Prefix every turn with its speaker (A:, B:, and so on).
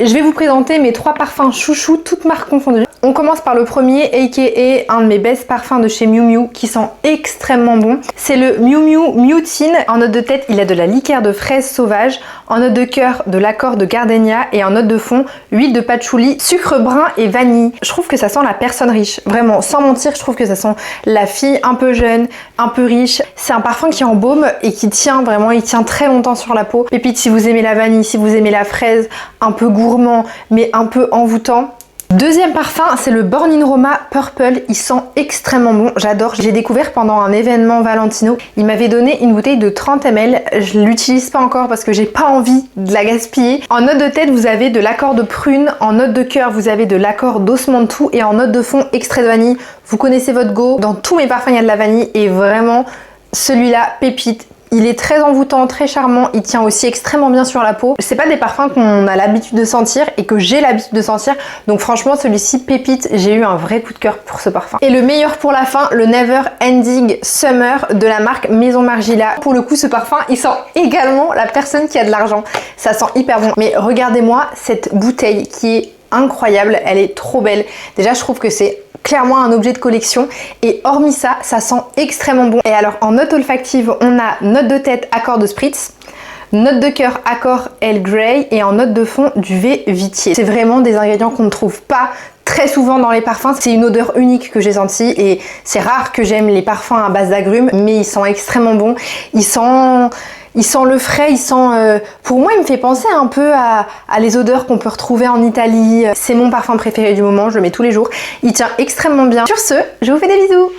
A: Je vais vous présenter mes 3 parfums chouchou, toutes marques confondues. On commence par le premier, aka un de mes best parfums de chez Miu Miu qui sent extrêmement bon. C'est le Miu Miu Mutine. En note de tête, il a de la liqueur de fraise sauvage. En note de cœur, de l'accord de gardenia. Et en note de fond, huile de patchouli, sucre brun et vanille. Je trouve que ça sent la personne riche. Vraiment, sans mentir, je trouve que ça sent la fille un peu jeune, un peu riche. C'est un parfum qui embaume et qui tient vraiment, il tient très longtemps sur la peau. Pépite, si vous aimez la vanille, si vous aimez la fraise, un peu gourmand mais un peu envoûtant. Deuxième parfum, c'est le Born in Roma Purple. Il sent extrêmement bon, j'adore. J'ai découvert pendant un événement Valentino. Il m'avait donné une bouteille de 30 ml. Je l'utilise pas encore parce que j'ai pas envie de la gaspiller. En note de tête, vous avez de l'accord de prune. En note de cœur, vous avez de l'accord d'osmanthus. Et en note de fond, extrait de vanille. Vous connaissez votre go. Dans tous mes parfums, il y a de la vanille. Et vraiment, celui-là, pépite. Il est très envoûtant, très charmant, il tient aussi extrêmement bien sur la peau. C'est pas des parfums qu'on a l'habitude de sentir et que j'ai l'habitude de sentir. Donc franchement, celui-ci, pépite, j'ai eu un vrai coup de cœur pour ce parfum. Et le meilleur pour la fin, le Never Ending Summer de la marque Maison Margiela. Pour le coup, ce parfum, il sent également la personne qui a de l'argent. Ça sent hyper bon. Mais regardez-moi cette bouteille qui est incroyable, elle est trop belle. Déjà, je trouve que c'est clairement un objet de collection et hormis ça, ça sent extrêmement bon. Et alors en note olfactive, on a note de tête accord de spritz, note de cœur accord Earl Grey et en note de fond duvet vitier. C'est vraiment des ingrédients qu'on ne trouve pas très souvent dans les parfums. C'est une odeur unique que j'ai sentie et c'est rare que j'aime les parfums à base d'agrumes, mais ils sont extrêmement bons. Il sent le frais, pour moi il me fait penser un peu à les odeurs qu'on peut retrouver en Italie. C'est mon parfum préféré du moment, je le mets tous les jours. Il tient extrêmement bien. Sur ce, je vous fais des bisous.